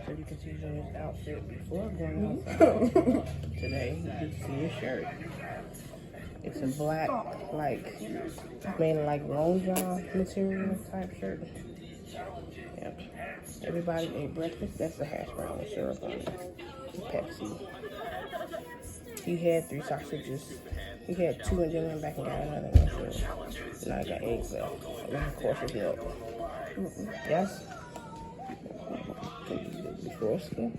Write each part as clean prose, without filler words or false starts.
So you can see Junior's outfit before going outside. Today, you can see his shirt. It's a black, like, made of like long john material type shirt. Yep. Everybody ate breakfast. That's the hash brown with syrup on it. Pepsi. He had 3 sausages. He had 2 and then went back and got another one. So now I got eggs left. And then of course it's milk. Yes. Before school.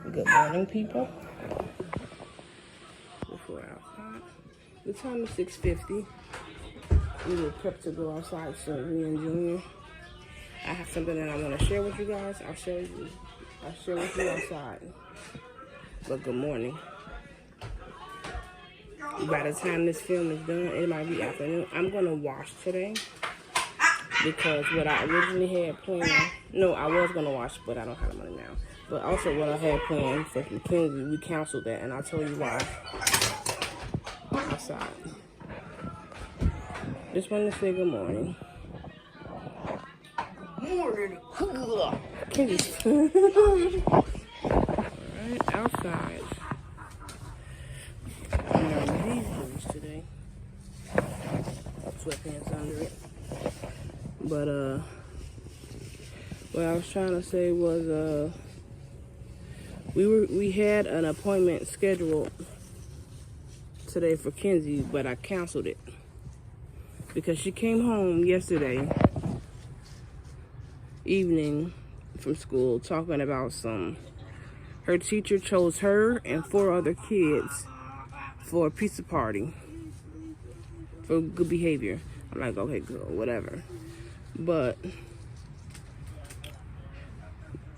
Good morning, people. Before outside. The time is 6:50. We were prepped to go outside, so me and Junior. I have something that I want to share with you guys. I'll share with you outside. But good morning. By the time this film is done, it might be afternoon. I'm gonna wash today because what I originally had planned. No, I was gonna wash, but I don't have the money now. But also, what I had planned for Mackenzie, we canceled that, and I'll tell you why. Outside. Just wanted to say good morning. Morning. Alright, outside. I'm wearing these shoes today. Sweatpants under it. But what I was trying to say was we had an appointment scheduled today for Kenzie, but I canceled it because she came home yesterday evening from school talking about her teacher chose her and 4 other kids for a pizza party for good behavior. I'm like, okay, good, whatever. But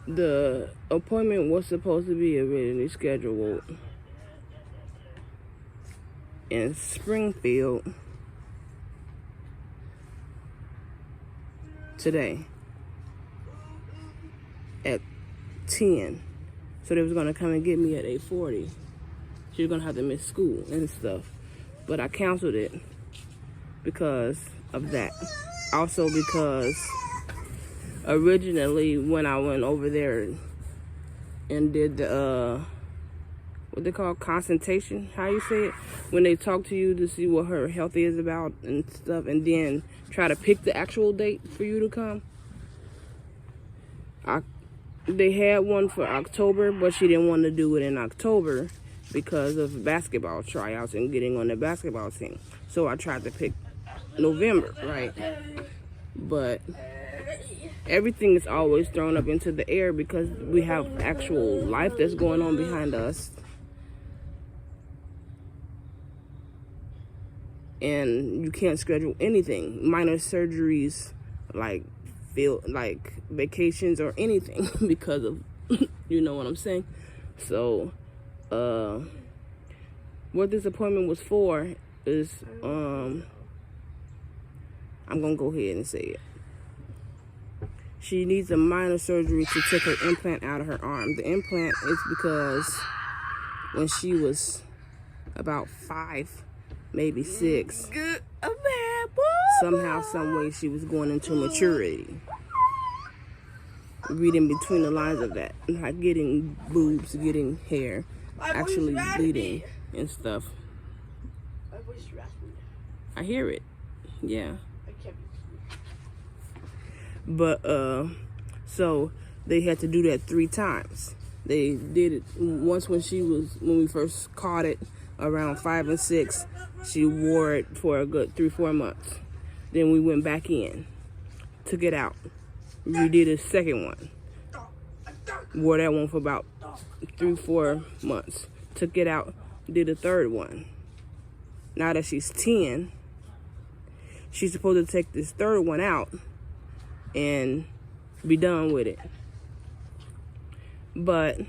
the appointment was supposed to be originally scheduled in Springfield today at 10. So they was gonna come and get me at 8:40. She was gonna have to miss school and stuff. But I canceled it because of that. Also because originally when I went over there and did the what they call consultation, how you say it? When they talk to you to see what her health is about and stuff, and then try to pick the actual date for you to come. They had one for October, but she didn't want to do it in October because of basketball tryouts and getting on the basketball team. So I tried to pick November, right? But everything is always thrown up into the air because we have actual life that's going on behind us. And you can't schedule anything. Minor surgeries, like vacations or anything because of, you know what I'm saying? So, what this appointment was for is, I'm gonna go ahead and say it. She needs a minor surgery to take her implant out of her arm. The implant is because when she was about 5, maybe 6, somehow, some way she was going into maturity. Reading between the lines of that, like getting boobs, getting hair, actually bleeding and stuff. I hear it, yeah. But so they had to do that 3 times. They did it once when we first caught it around 5 and 6. She wore it for a good 3-4 months. Then we went back in, took it out. We did a second one. Wore that one for about 3-4 months. Took it out, did a third one. Now that she's 10, she's supposed to take this third one out and be done with it. But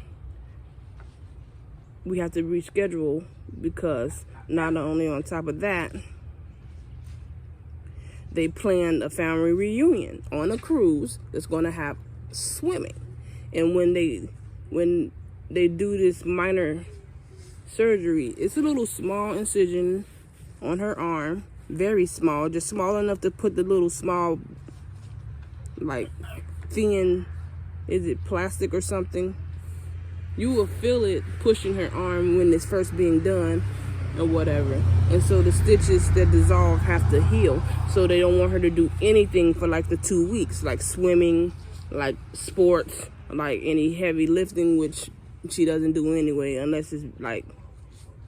we have to reschedule because not only on top of that, they planned a family reunion on a cruise that's going to have swimming. And when they do this minor surgery, it's a little small incision on her arm, very small, just small enough to put the little small, like, thin is it plastic or something? You will feel it pushing her arm when it's first being done or whatever. And so the stitches that dissolve have to heal. So they don't want her to do anything for like the 2 weeks, like swimming, like sports, like any heavy lifting, which she doesn't do anyway, unless it's like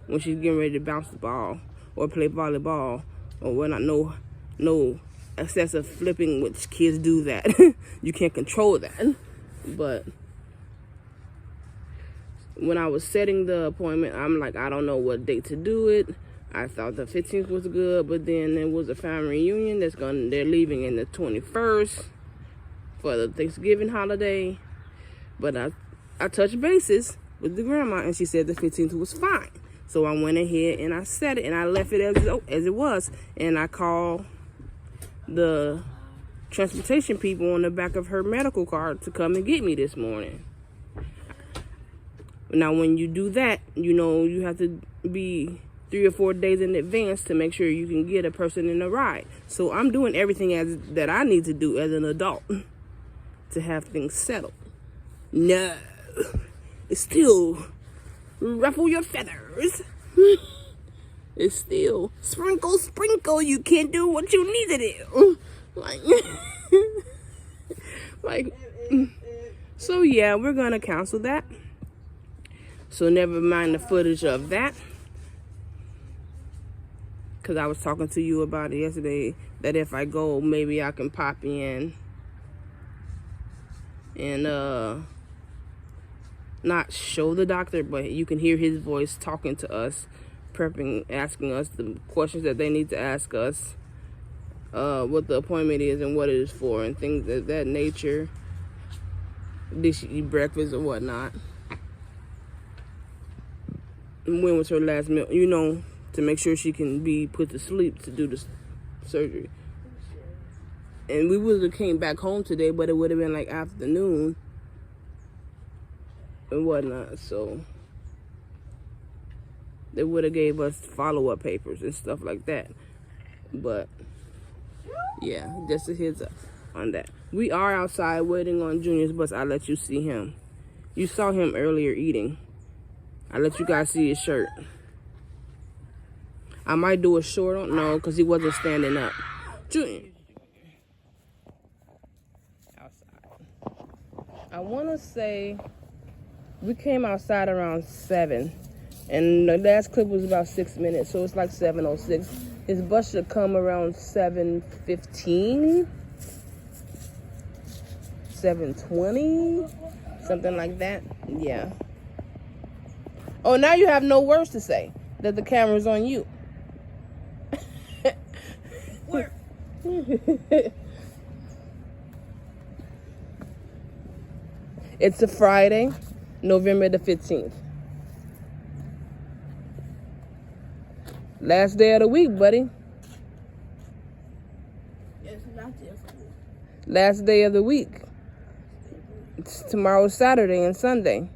when she's getting ready to bounce the ball or play volleyball or whatnot. No excessive flipping, which kids do that. You can't control that. But when I was setting the appointment, I'm like, I don't know what date to do it. I thought the 15th was good, but then there was a family reunion they're leaving in the 21st for the Thanksgiving holiday. But I touched bases with the grandma, and she said the 15th was fine. So I went ahead and I set it, and I left it as it was. And I called the transportation people on the back of her medical card to come and get me this morning. Now, when you do that, you know you have to be 3 or 4 days in advance to make sure you can get a person in a ride. So I'm doing everything that I need to do as an adult to have things settled. No, it's still ruffle your feathers. It's still sprinkle, sprinkle. You can't do what you need to do. So yeah, we're gonna cancel that. So never mind the footage of that, because I was talking to you about it yesterday, that if I go, maybe I can pop in and not show the doctor, but you can hear his voice talking to us, asking us the questions that they need to ask us, what the appointment is and what it is for, and things of that nature. Did she eat breakfast or whatnot? And when was her last meal? You know, to make sure she can be put to sleep to do the surgery. And we would have came back home today, but it would have been like afternoon and whatnot. So they would have gave us follow-up papers and stuff like that. But yeah, just a heads up on that. We are outside waiting on Junior's bus. I'll let you see him. You saw him earlier eating. I'll let you guys see his shirt. I might do a short on, no, because he wasn't standing up. Junior. Outside. I want to say we came outside around 7. And the last clip was about 6 minutes, so it's like 7:06. His bus should come around 7:15, 7:20, something like that. Yeah. Oh, now you have no words to say that the camera's on you. Where? It's a Friday, November the 15th. Last day of the week, buddy. Yes, not just. Last day of the week. It's tomorrow's Saturday and Sunday.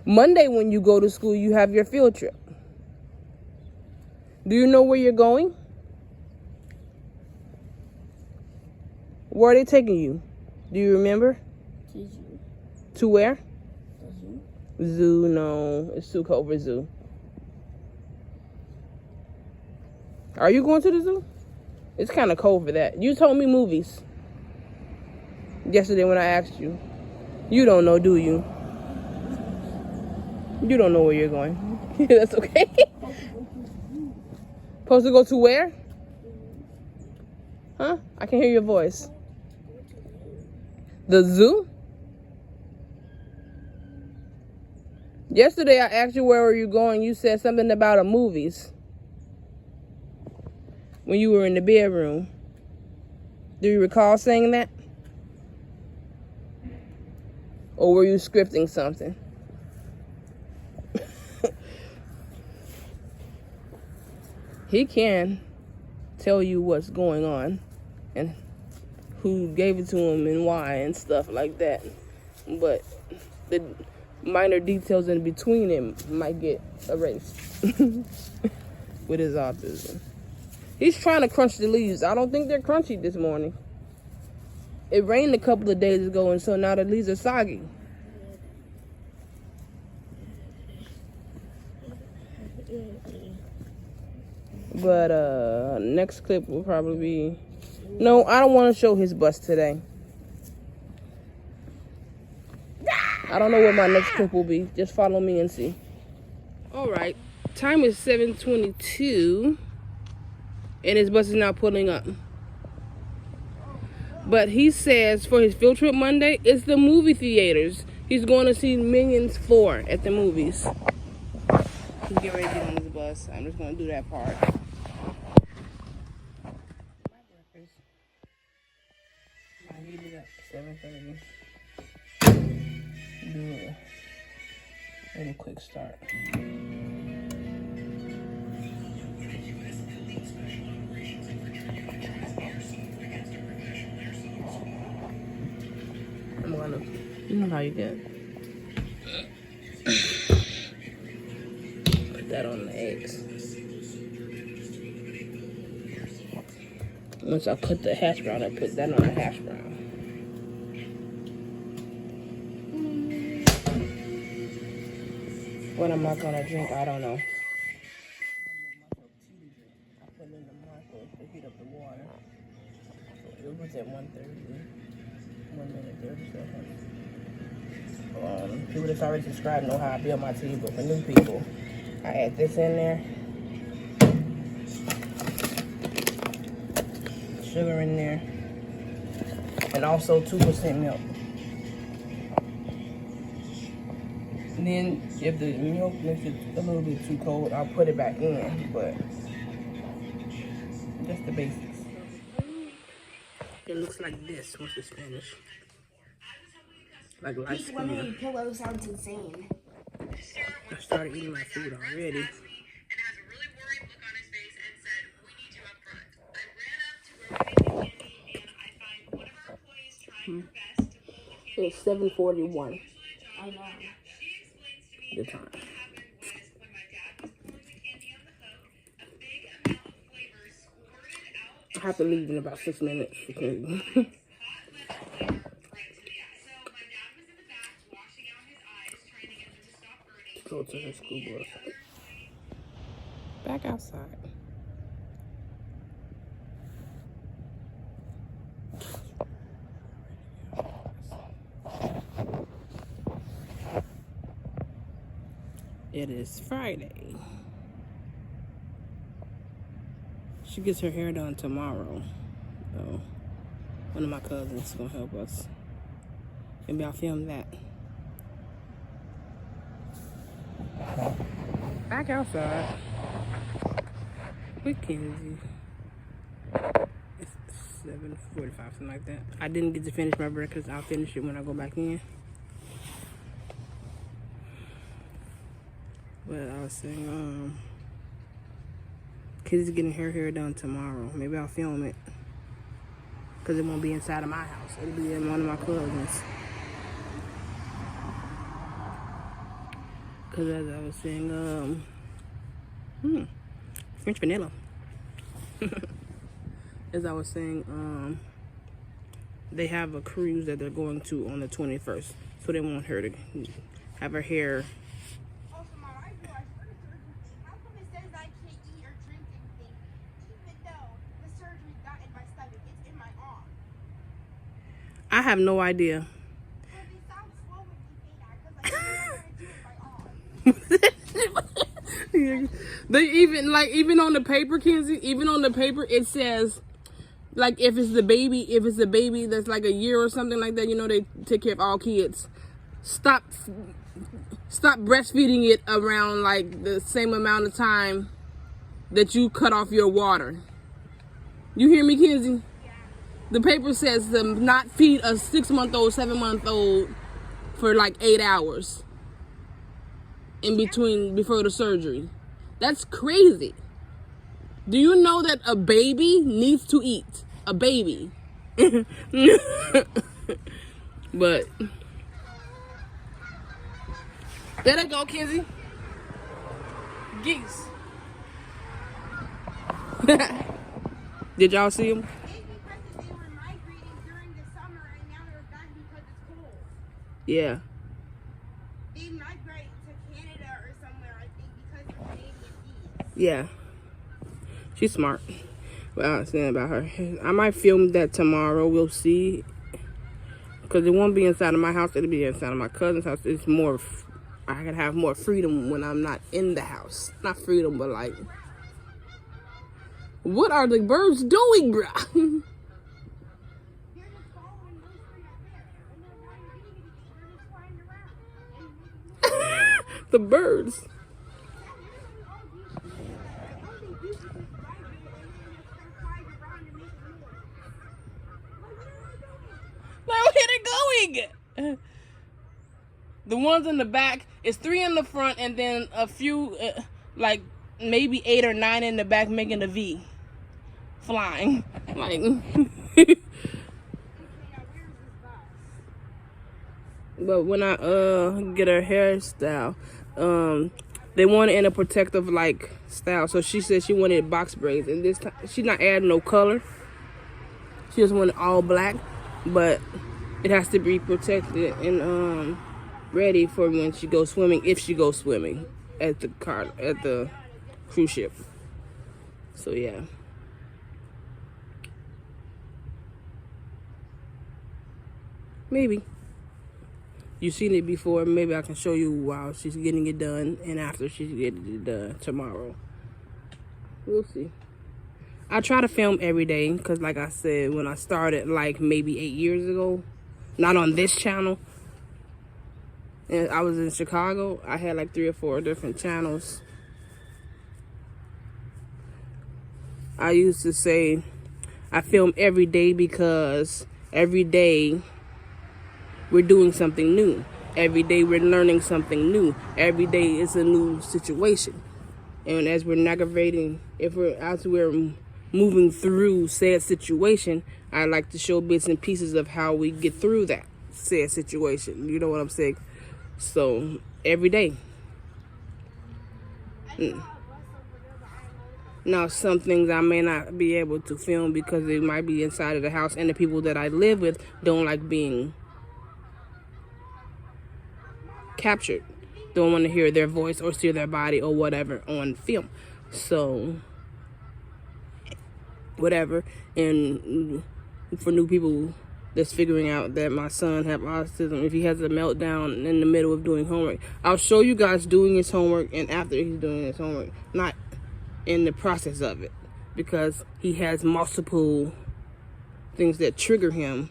Monday, when you go to school, you have your field trip. Do you know where you're going? Where are they taking you? Do you remember? To zoo. To where? The zoo. Zoo, no. It's too cold for zoo. Are you going to the zoo? It's kind of cold for that. You told me movies yesterday when I asked you. You don't know, do you? You don't know where you're going. That's okay. Supposed to go to where? Huh? I can hear your voice. The zoo? Yesterday I asked you where were you going. You said something about a movies when you were in the bedroom. Do you recall saying that? Or were you scripting something? He can tell you what's going on and who gave it to him and why and stuff like that. But the minor details in between him might get erased with his autism. He's trying to crunch the leaves. I don't think they're crunchy this morning. It rained a couple of days ago, and so now the leaves are soggy. But next clip will probably be... No, I don't want to show his bust today. I don't know what my next clip will be. Just follow me and see. All right. Time is 7:22, and his bus is now pulling up. But he says for his field trip Monday, it's the movie theaters. He's going to see Minions 4 at the movies. He's getting ready to get on his bus. I'm just going to do that part. I heated up 7:30. Do a little quick start. I'm gonna, you know how you get. Put that on the eggs. Once I put the hash brown, I put that on the hash brown. What am I gonna drink? I don't know. I put it in the microwave to heat up the water. So it was at 1:30. 1 minute 30 seconds. People that's already subscribed know how I build my tea, but for new people, I add this in there. Sugar in there. And also 2% milk. And then if the milk makes it a little bit too cold, I'll put it back in, but just the basics. It looks like this once it's finished. Like light skin. One of pillow sounds insane. I started eating my food already. And has a really worried look on his face and said, "We need you up front." I ran up to where we make the candy and I find one of our employees trying her best to pull the candy. It's 7:41. I know. She explains to me The that time. what happened was when my dad was pouring the candy on the hook, a big amount of flavor squirted out I have to leave in about 6 minutes. hot lemon flavor right to the eye. So my dad was in the back washing out his eyes, trying to get them to stop burning. Go to the school bus. Back outside. It is Friday. She gets her hair done tomorrow. So one of my cousins is gonna help us. Maybe I'll film that. Back outside with Kenzie. It's 7:45, something like that. I didn't get to finish my breakfast. I'll finish it when I go back in. But I was saying, Kenzie's getting her hair done tomorrow. Maybe I'll film it. Because it won't be inside of my house. It'll be in one of my cousins. Because as I was saying, French vanilla. As I was saying, they have a cruise that they're going to on the 21st. So they want her to have her hair. Also, Mom, I realized for the surgery, how come it says I can't eat or drink anything, even though the surgery's not in my stomach, it's in my arm? I have no idea. Because it sounds slow when you say that, because like, I'm trying to do it in my arm. They even on the paper, Kenzie, even on the paper, it says, like, if it's a baby that's like a year or something like that, you know, they take care of all kids. Stop breastfeeding it around like the same amount of time that you cut off your water. You hear me, Kenzie? Yeah. The paper says to not feed a 6-month-old, 7-month-old for like 8 hours in between before the surgery. That's crazy. Do you know that a baby needs to eat? A baby. But there they go, Kenzie. Geese. Did y'all see them? Maybe because they were migrating during the summer Yeah. They migrate to Canada or somewhere, I think, because they're Canadian bees. Yeah. She's smart. What I was saying about her. I might film that tomorrow. We'll see. Because it won't be inside of my house. It'll be inside of my cousin's house. It's more... I can have more freedom when I'm not in the house. Not freedom, but like... What are the birds doing, bruh? They're just following those three up there. And they're not even eating anything. They're just flying around. And The birds. Like, where they going? The ones in the back, it's 3 in the front, and then a few, like maybe 8 or 9 in the back, making a V, flying. Like, but when I get her hairstyle, they want it in a protective like style. So she said she wanted box braids, and this time she's not adding no color. She just wanted all black, but it has to be protected and ready for when she goes swimming, if she goes swimming at the cruise ship. So yeah. Maybe. You've seen it before. Maybe I can show you while she's getting it done and after she's getting it done tomorrow. We'll see. I try to film every day because, like I said, when I started like maybe 8 years ago, not on this channel, and I was in Chicago, I had like 3 or 4 different channels. I used to say I film every day because every day we're doing something new. Every day we're learning something new. Every day is a new situation. And as we're navigating, as we're moving through said situation, I like to show bits and pieces of how we get through that said situation. You know what I'm saying? So every day. Now, some things I may not be able to film because they might be inside of the house, and the people that I live with don't like being captured. Don't want to hear their voice or see their body or whatever on film. So, whatever. And for new people that's figuring out that my son have autism, if he has a meltdown in the middle of doing homework, I'll show you guys doing his homework and after he's doing his homework, not in the process of it, because he has multiple things that trigger him.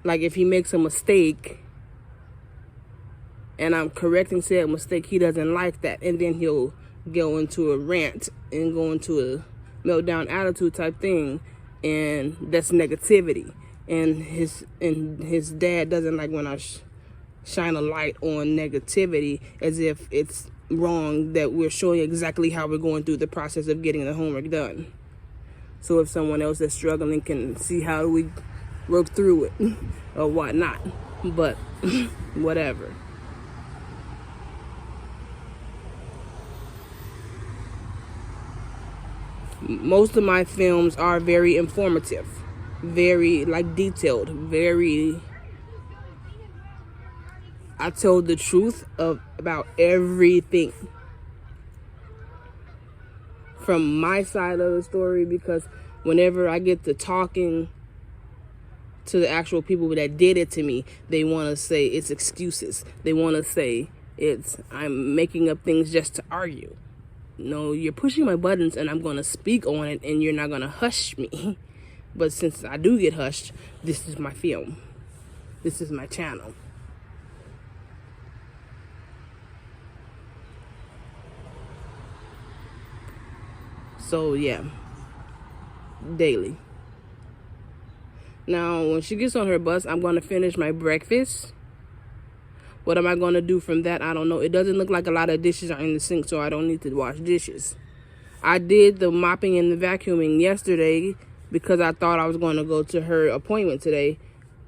Like if he makes a mistake and I'm correcting said mistake, he doesn't like that, and then he'll go into a rant and go into a meltdown attitude type thing, and that's negativity. And his dad doesn't like when I shine a light on negativity, as if it's wrong that we're showing exactly how we're going through the process of getting the homework done. So if someone else that's struggling can see how we work through it or whatnot. But whatever. Most of my films are very informative, very like detailed, very, I told the truth about everything from my side of the story, because whenever I get to talking to the actual people that did it to me, they want to say it's excuses. They want to say I'm making up things just to argue. No, you're pushing my buttons and I'm going to speak on it and you're not going to hush me. But since I do get hushed, this is my film. This is my channel. So yeah, daily. Now, when she gets on her bus, I'm going to finish my breakfast. What am I going to do from that? I don't know. It doesn't look like a lot of dishes are in the sink, so I don't need to wash dishes. I did the mopping and the vacuuming yesterday because I thought I was going to go to her appointment today.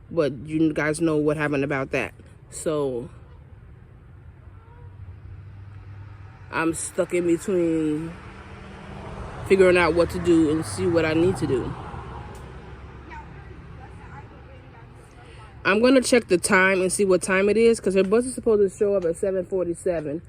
But you guys know what happened about that. So I'm stuck in between figuring out what to do and see what I need to do. I'm gonna check the time and see what time it is, because her bus is supposed to show up at 7:47,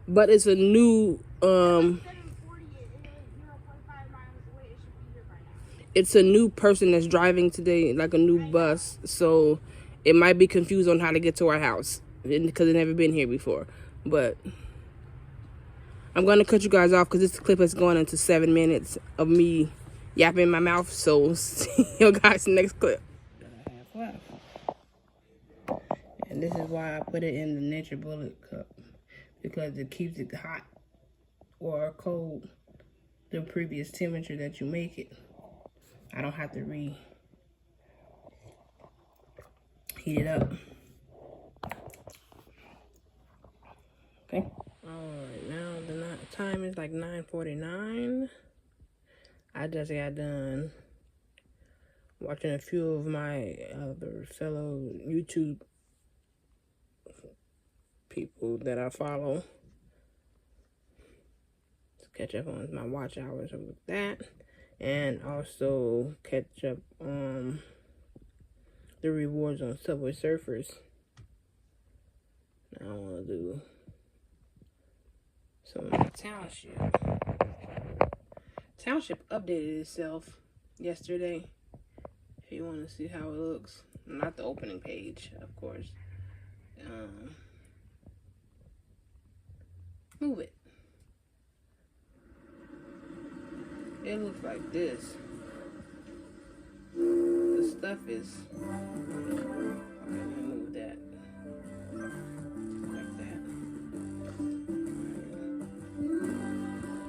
but it's a new 7:40, it is 0.5 miles away. It should be here by now. it's a new person that's driving today, like a new bus, so it might be confused on how to get to our house because they've never been here before. But I'm gonna cut you guys off because this clip has gone into 7 minutes of me yapping in my mouth. So see you guys next clip. And this is why I put it in the Nature Bullet cup, because it keeps it hot or cold the previous temperature that you make it. I don't have to reheat it up. Okay. Alright, now the time is like 9:49. I just got done watching a few of my other fellow YouTube people that I follow to catch up on my watch hours with that, and also catch up on the rewards on Subway Surfers. Now I want to do some of my township. Township updated itself yesterday. If you want to see how it looks, not the opening page, of course. Move it. It looks like this. The stuff is. Okay, let me move that. Like that.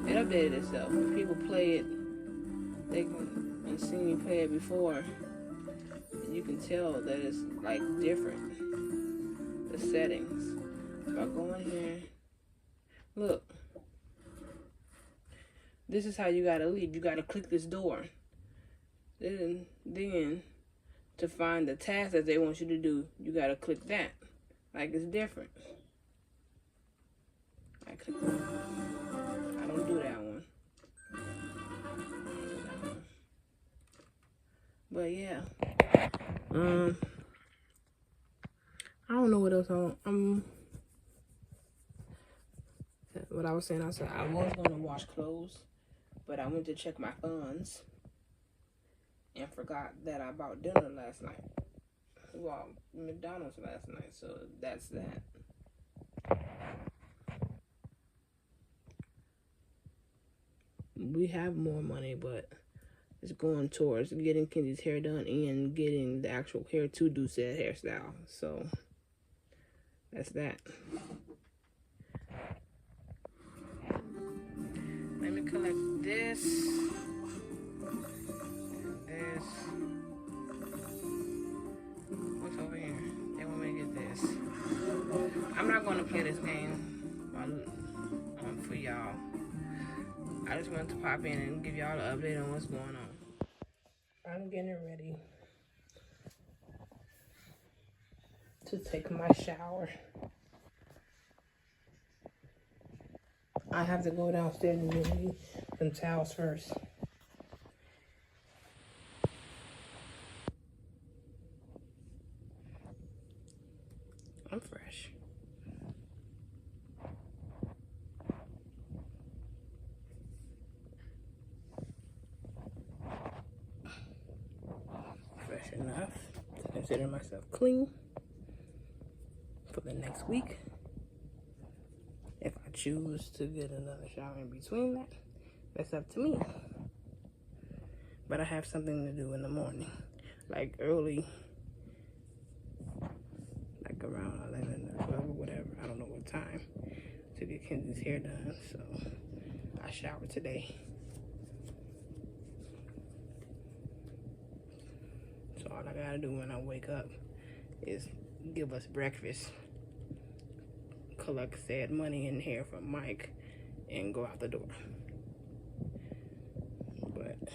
It updated itself. When people play it, they can see me play it before. And you can tell that it's like different. The settings. If I go in here. Look, this is how you gotta leave. You gotta click this door. Then to find the task that they want you to do, you gotta click that. Like it's different. I click that. I don't do that one. But yeah, I don't know what else what I was saying, I said I was going to wash clothes, but I went to check my funds and forgot that I bought dinner last night. Well, McDonald's last night, so that's that. We have more money, but it's going towards getting Kenzie's hair done and getting the actual hair to do said hairstyle. So that's that. Let me collect this. This. What's over here? They want me to get this. I'm not going to play this game for y'all. I just wanted to pop in and give y'all an update on what's going on. I'm getting ready to take my shower. I have to go downstairs and get me some towels first. I'm fresh. Fresh enough to consider myself clean for the next week. If I choose to get another shower in between that, that's up to me. But I have something to do in the morning, like early, like around 11 or 12 or whatever. I don't know what time to get Kenzie's hair done, so I showered today. So all I gotta do when I wake up is give us breakfast, collect said money and hair from Mike, and go out the door. But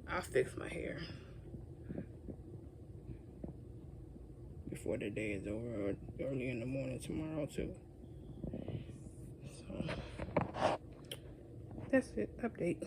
I'll fix my hair before the day is over, or early in the morning tomorrow too. So that's it. Update.